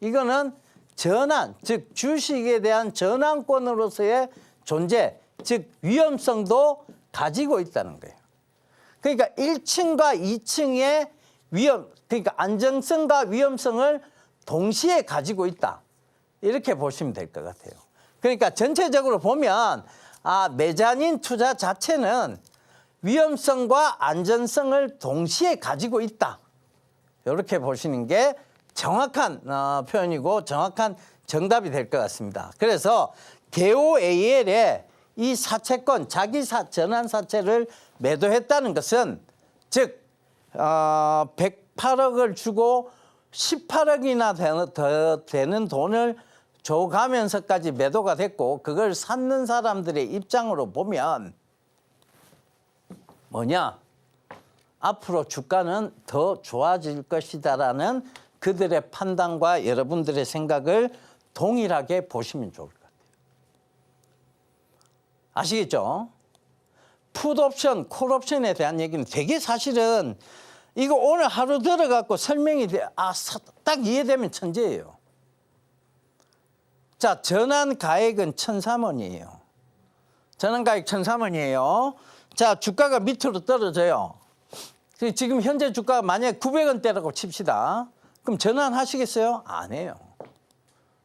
이거는 전환, 즉 주식에 대한 전환권으로서의 존재, 즉 위험성도 가지고 있다는 거예요. 그러니까 1층과 2층의 그러니까 안정성과 위험성을 동시에 가지고 있다. 이렇게 보시면 될 것 같아요. 그러니까 전체적으로 보면 메자닌 투자 자체는 위험성과 안전성을 동시에 가지고 있다. 이렇게 보시는 게 정확한 표현이고 정확한 정답이 될 것 같습니다. 그래서 대오AL에 이 사채권, 전환 사채를 매도했다는 것은 즉 108억을 주고 18억이나 더 되는 돈을 줘가면서까지 매도가 됐고 그걸 샀는 사람들의 입장으로 보면 뭐냐? 앞으로 주가는 더 좋아질 것이다라는 그들의 판단과 여러분들의 생각을 동일하게 보시면 좋을 것 같아요. 아시겠죠? 풋옵션, 콜옵션에 대한 얘기는 되게 사실은 이거 오늘 하루 들어갖고 설명이 딱 이해되면 천재예요. 자, 전환 가액은 1,003원이에요. 전환 가액 1,003원이에요. 자, 주가가 밑으로 떨어져요. 지금 현재 주가가 만약에 900원대라고 칩시다. 그럼 전환하시겠어요? 안 해요.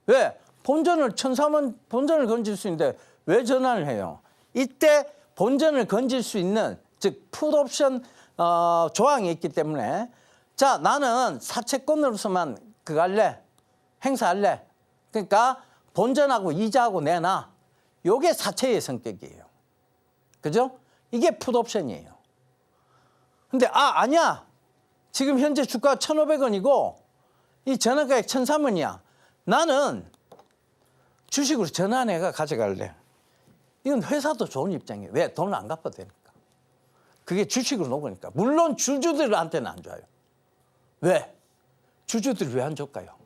왜? 본전을 1,003원 본전을 건질 수 있는데 왜 전환을 해요? 이때 본전을 건질 수 있는 즉 풋옵션 조항이 있기 때문에 자, 나는 사채권으로서만 그거 할래. 행사할래. 그러니까 본전하고 이자하고 내놔. 요게 사채의 성격이에요. 그죠? 이게 풋옵션이에요. 근데 아니야. 지금 현재 주가가 1,500원이고 이 전환가액 1,003원이야. 나는 주식으로 전환해가 가져갈래. 이건 회사도 좋은 입장이에요. 왜? 돈을 안 갚아도 되니까. 그게 주식으로 녹으니까. 물론 주주들한테는 안 좋아요. 왜? 주주들이 왜 안 줄까요?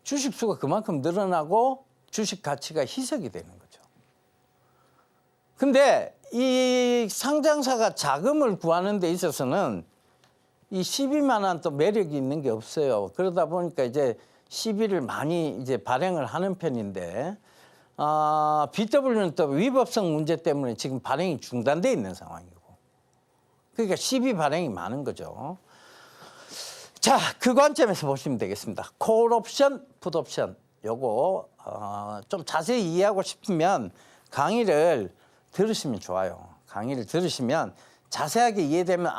주식 수가 그만큼 늘어나고 주식 가치가 희석이 되는 거죠. 근데 이 상장사가 자금을 구하는 데 있어서는 이 시비만한 또 매력이 있는 게 없어요. 그러다 보니까 이제 시비를 많이 이제 발행을 하는 편인데, BW는 또 위법성 문제 때문에 지금 발행이 중단돼 있는 상황이고, 그러니까 시비 발행이 많은 거죠. 자, 그 관점에서 보시면 되겠습니다. 콜옵션, 풋옵션 요거 좀 자세히 이해하고 싶으면 강의를 들으시면 좋아요. 강의를 들으시면 자세하게 이해되면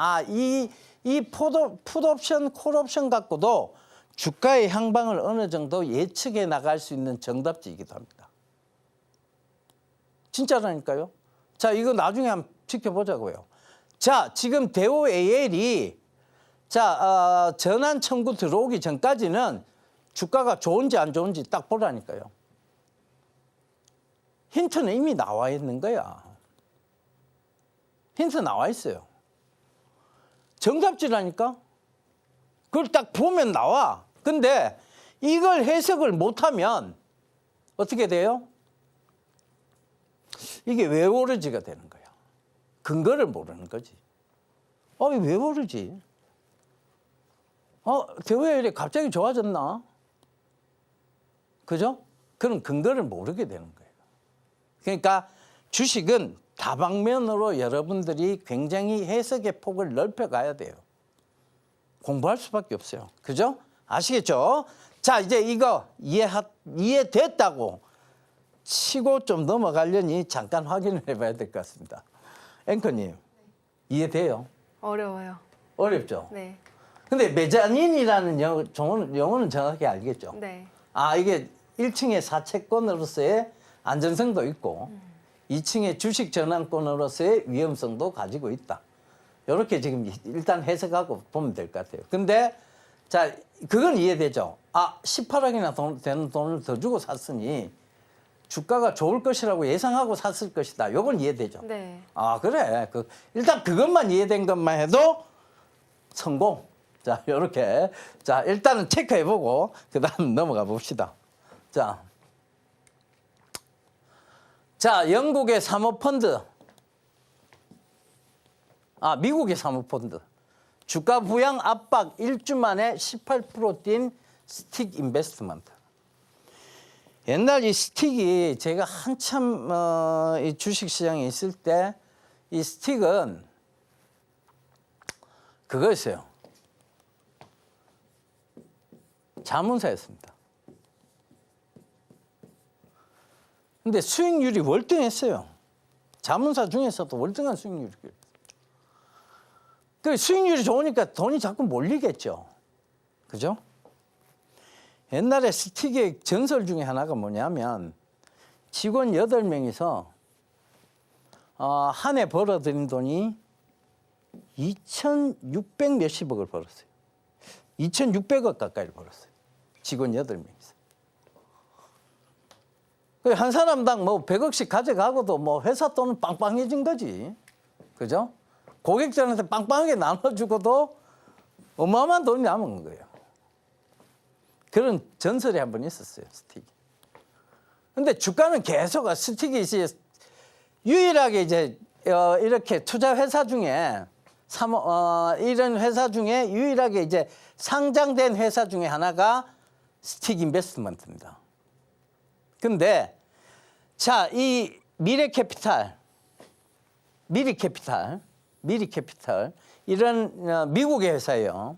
이 풋옵션, 콜옵션 갖고도 주가의 향방을 어느 정도 예측해 나갈 수 있는 정답지이기도 합니다. 진짜라니까요. 자, 이거 나중에 한번 지켜보자고요. 자, 지금 대우 AL이 전환 청구 들어오기 전까지는 주가가 좋은지 안 좋은지 딱 보라니까요. 힌트는 이미 나와 있는 거야. 힌트 나와 있어요. 정답지라니까? 그걸 딱 보면 나와. 근데 이걸 해석을 못하면 어떻게 돼요? 이게 왜 오르지가 되는 거야. 근거를 모르는 거지. 이게 왜 오르지? 대우회일이 갑자기 좋아졌나? 그죠? 그런 근거를 모르게 되는 거예요. 그러니까 주식은 다방면으로 여러분들이 굉장히 해석의 폭을 넓혀가야 돼요. 공부할 수밖에 없어요. 그죠? 아시겠죠? 자, 이제 이거 이해됐다고 치고 좀 넘어가려니 잠깐 확인을 해봐야 될 것 같습니다. 앵커님, 이해돼요? 어려워요. 어렵죠? 네. 근데 메자닌이라는 용어는 정확히 알겠죠? 네. 이게 1층의 사채권으로서의 안전성도 있고 2층의 주식 전환권으로서의 위험성도 가지고 있다. 이렇게 지금 일단 해석하고 보면 될 것 같아요. 근데 자, 그건 이해되죠? 18억이나 되는 돈을 더 주고 샀으니 주가가 좋을 것이라고 예상하고 샀을 것이다. 요건 이해되죠? 네. 그래. 일단 그것만 이해된 것만 해도 성공. 자, 요렇게. 자, 일단은 체크해보고 그 다음 넘어가 봅시다. 자, 영국의 사모펀드. 미국의 사모펀드. 주가 부양 압박 1주 만에 18% 뛴 스틱 인베스트먼트. 옛날 이 스틱이 제가 한참 이 주식시장에 있을 때 이 스틱은 그거였어요. 자문사였습니다. 근데 수익률이 월등했어요. 자문사 중에서도 월등한 수익률이. 그 수익률이 좋으니까 돈이 자꾸 몰리겠죠. 그죠? 옛날에 스틱의 전설 중에 하나가 뭐냐면 직원 8명이서 한 해 벌어들인 돈이 2,600 몇십억을 벌었어요. 2,600억 가까이를 벌었어요. 직원 8명이서. 한 사람당 뭐 100억씩 가져가고도 뭐 회사 돈은 빵빵해진 거지. 그죠? 고객들한테 빵빵하게 나눠주고도 어마어마한 돈이 남은 거예요. 그런 전설이 한 번 있었어요, 스틱이. 근데 주가는 계속 스틱이 이제 유일하게 이제 이렇게 투자 회사 중에 이런 회사 중에 유일하게 이제 상장된 회사 중에 하나가 스틱 인베스트먼트입니다. 근데 자, 이 미래캐피탈 이런 미국의 회사예요.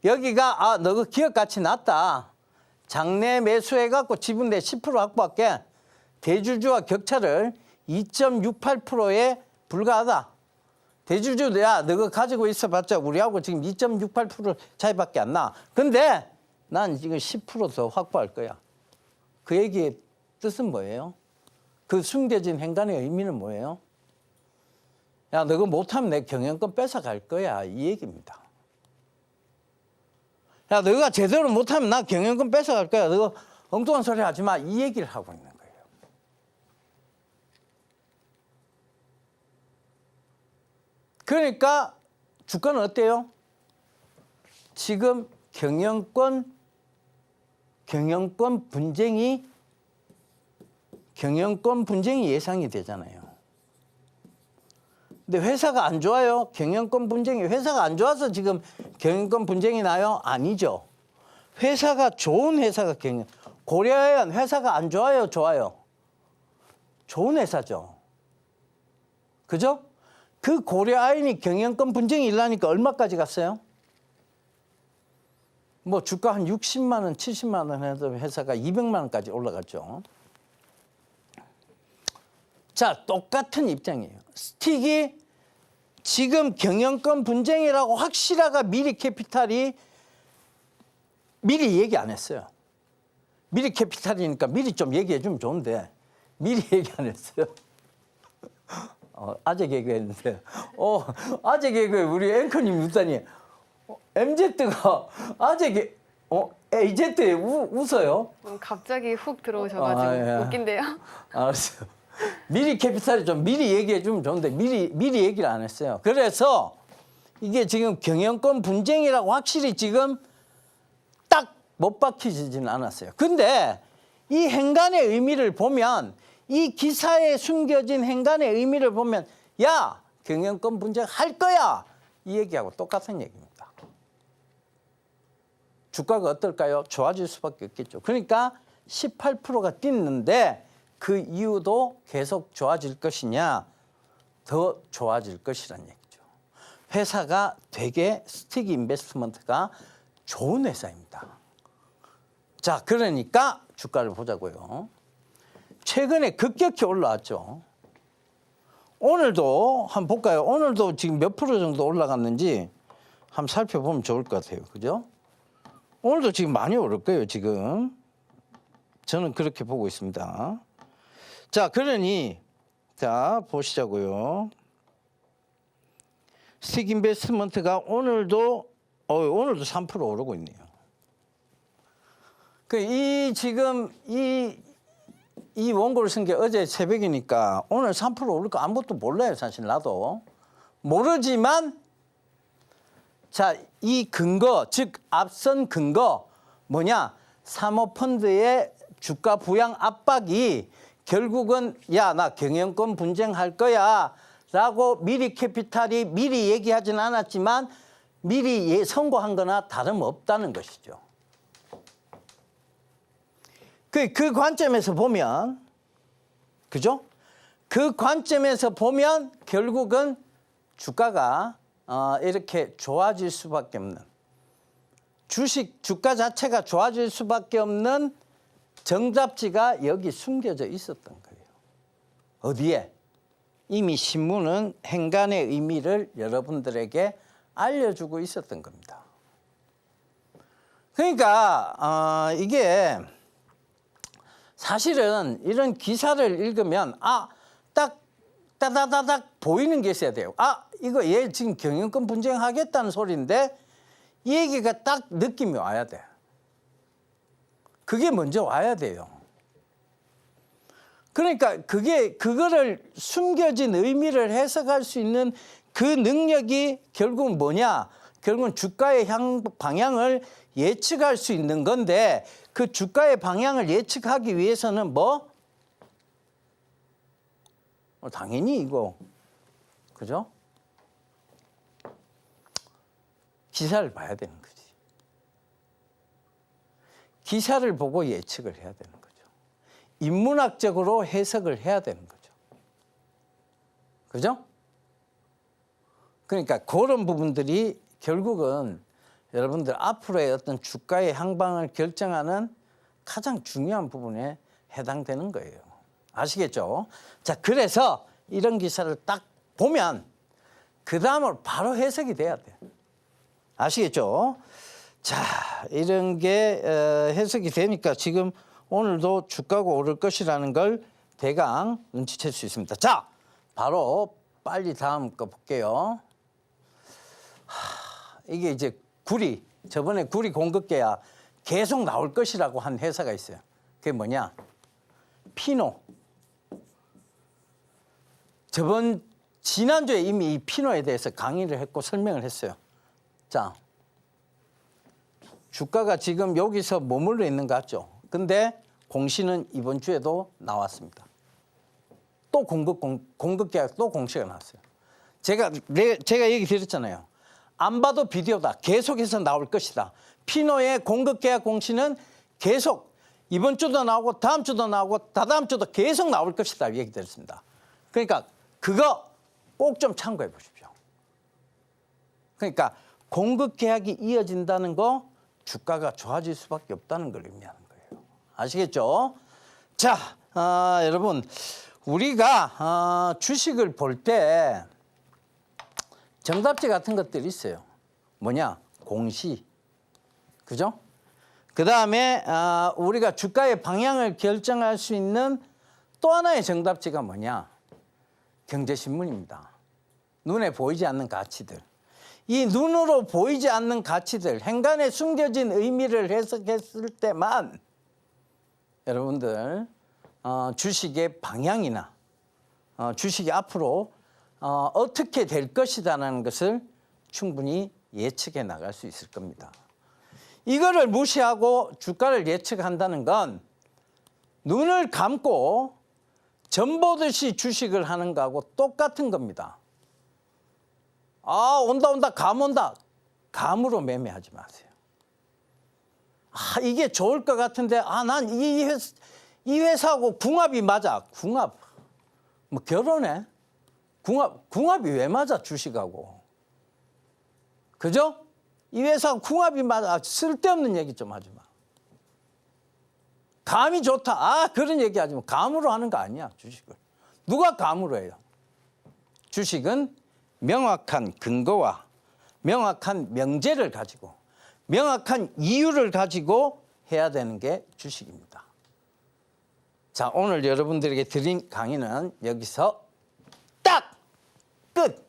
여기가 너 그 기업 가치 낮다. 장내 매수해갖고 지분 내 10% 확보할게. 대주주와 격차를 2.68%에 불과하다. 대주주 야 너 그거 가지고 있어봤자 우리하고 지금 2.68% 차이밖에 안 나. 근데 난 지금 10% 더 확보할 거야. 그 얘기의 뜻은 뭐예요? 그 숨겨진 행간의 의미는 뭐예요? 야, 너 그거 못하면 내 경영권 뺏어갈 거야. 이 얘기입니다. 야, 너가 제대로 못하면 나 경영권 뺏어갈 거야. 너 엉뚱한 소리 하지 마. 이 얘기를 하고 있는 거예요. 그러니까 주가는 어때요? 지금 경영권 분쟁이 예상이 되잖아요. 근데 회사가 안 좋아요. 경영권 분쟁이 회사가 안 좋아서 지금 경영권 분쟁이 나요? 아니죠. 회사가 좋은 회사가 고려아연 회사가 안 좋아요, 좋아요? 좋은 회사죠. 그죠? 그 고려아연이 경영권 분쟁이 일어나니까 얼마까지 갔어요? 뭐 주가 한 60만 원, 70만 원 해도 회사가 200만 원까지 올라갔죠. 자, 똑같은 입장이에요. 스틱이 지금 경영권 분쟁이라고 확실하가 미래캐피탈이 미리 얘기 안 했어요. 미래캐피탈이니까 미리 좀 얘기해 주면 좋은데 미리 얘기 안 했어요. 아재 개그 했는데 아재 개그에 우리 앵커님 웃다니 MZ가 아재 개 AZ에 웃어요? 갑자기 훅 들어오셔가지고 예. 웃긴데요. 알았어요. 미리 캐피탈이 좀 미리 얘기해 주면 좋은데 미리 얘기를 안 했어요. 그래서 이게 지금 경영권 분쟁이라고 확실히 지금 딱 못 박히지는 않았어요. 근데 이 행간의 의미를 보면 이 기사에 숨겨진 행간의 의미를 보면 야 경영권 분쟁 할 거야 이 얘기하고 똑같은 얘기입니다. 주가가 어떨까요? 좋아질 수밖에 없겠죠. 그러니까 18%가 뛰는데 그 이유도 계속 좋아질 것이냐 더 좋아질 것이란 얘기죠. 회사가 되게 스틱 인베스트먼트가 좋은 회사입니다. 자, 그러니까 주가를 보자고요. 최근에 급격히 올라왔죠. 오늘도 한번 볼까요? 오늘도 지금 몇 프로 정도 올라갔는지 한번 살펴보면 좋을 것 같아요. 그죠? 오늘도 지금 많이 오를 거예요, 지금. 저는 그렇게 보고 있습니다. 자, 그러니 자, 보시자고요. 스틱 인베스트먼트가 오늘도 3% 오르고 있네요. 지금 이 원고를 쓴 게 어제 새벽이니까 오늘 3% 오를 거 아무것도 몰라요, 사실 나도. 모르지만 자, 이 근거, 즉 앞선 근거 뭐냐? 사모펀드의 주가 부양 압박이 결국은 야, 나 경영권 분쟁할 거야 라고 미래캐피탈이 미리 얘기하진 않았지만 미리 선고한 거나 다름없다는 것이죠. 그 관점에서 보면 그죠? 그 관점에서 보면 결국은 주가가 이렇게 좋아질 수밖에 없는 주가 자체가 좋아질 수밖에 없는 정답지가 여기 숨겨져 있었던 거예요. 어디에? 이미 신문은 행간의 의미를 여러분들에게 알려주고 있었던 겁니다. 그러니까 이게 사실은 이런 기사를 읽으면 딱 따다다닥 보이는 게 있어야 돼요. 이거 얘 지금 경영권 분쟁하겠다는 소리인데 이 얘기가 딱 느낌이 와야 돼. 그게 먼저 와야 돼요. 그러니까 그거를 숨겨진 의미를 해석할 수 있는 그 능력이 결국은 뭐냐? 결국은 주가의 방향을 예측할 수 있는 건데 그 주가의 방향을 예측하기 위해서는 뭐? 당연히 이거. 그죠? 기사를 봐야 되는 거지. 기사를 보고 예측을 해야 되는 거죠. 인문학적으로 해석을 해야 되는 거죠. 그죠? 그러니까 그런 부분들이 결국은 여러분들 앞으로의 어떤 주가의 향방을 결정하는 가장 중요한 부분에 해당되는 거예요. 아시겠죠? 자, 그래서 이런 기사를 딱 보면 그 다음으로 바로 해석이 돼야 돼. 아시겠죠? 자, 이런 게 해석이 되니까 지금 오늘도 주가가 오를 것이라는 걸 대강 눈치챌 수 있습니다. 자, 바로 빨리 다음 거 볼게요. 이게 이제 저번에 구리 공급계야 계속 나올 것이라고 한 회사가 있어요. 그게 뭐냐? 피노. 지난주에 이미 이 피노에 대해서 강의를 했고 설명을 했어요. 자, 주가가 지금 여기서 머물러 있는 것 같죠? 근데 공시는 이번 주에도 나왔습니다. 또 공급계약 또 공시가 나왔어요. 제가 얘기 드렸잖아요. 안 봐도 비디오다. 계속해서 나올 것이다. 피노의 공급계약 공시는 계속 이번 주도 나오고 다음 주도 나오고 다다음 주도 계속 나올 것이다. 얘기 드렸습니다. 그러니까 그거 꼭 좀 참고해 보십시오. 그러니까 공급계약이 이어진다는 거 주가가 좋아질 수밖에 없다는 걸 의미하는 거예요. 아시겠죠? 자, 여러분 우리가 주식을 볼 때 정답지 같은 것들이 있어요. 뭐냐? 공시. 그죠? 그 다음에 우리가 주가의 방향을 결정할 수 있는 또 하나의 정답지가 뭐냐? 경제신문입니다. 눈에 보이지 않는 가치들. 이 눈으로 보이지 않는 가치들, 행간에 숨겨진 의미를 해석했을 때만 여러분들 주식의 방향이나 주식이 앞으로 어떻게 될 것이다라는 것을 충분히 예측해 나갈 수 있을 겁니다. 이거를 무시하고 주가를 예측한다는 건 눈을 감고 전 보듯이 주식을 하는 거하고 똑같은 겁니다. 온다 감 온다. 감으로 매매하지 마세요. 이게 좋을 것 같은데 난 이 회사하고 궁합이 맞아. 궁합. 뭐 결혼해? 궁합이 왜 맞아 주식하고. 그죠? 이 회사하고 궁합이 맞아. 쓸데없는 얘기 좀 하지 마. 감이 좋다. 그런 얘기 하지 마. 감으로 하는 거 아니야 주식을. 누가 감으로 해요? 주식은 명확한 근거와 명확한 명제를 가지고 명확한 이유를 가지고 해야 되는 게 주식입니다. 자, 오늘 여러분들에게 드린 강의는 여기서 딱 끝!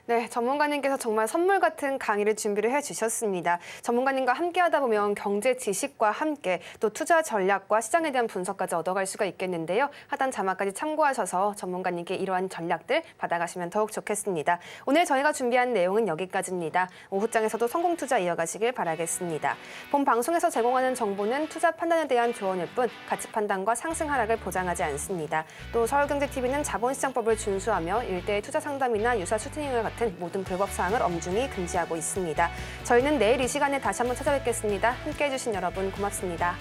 네, 전문가님께서 정말 선물 같은 강의를 준비를 해주셨습니다. 전문가님과 함께하다 보면 경제 지식과 함께 또 투자 전략과 시장에 대한 분석까지 얻어갈 수가 있겠는데요. 하단 자막까지 참고하셔서 전문가님께 이러한 전략들 받아가시면 더욱 좋겠습니다. 오늘 저희가 준비한 내용은 여기까지입니다. 오후장에서도 성공 투자 이어가시길 바라겠습니다. 본 방송에서 제공하는 정보는 투자 판단에 대한 조언일 뿐 가치 판단과 상승 하락을 보장하지 않습니다. 또 서울경제TV는 자본시장법을 준수하며 일대의 투자 상담이나 유사 슈팅을 같은 모든 불법 사항을 엄중히 금지하고 있습니다. 저희는 내일 이 시간에 다시 한번 찾아뵙겠습니다. 함께해 주신 여러분 고맙습니다.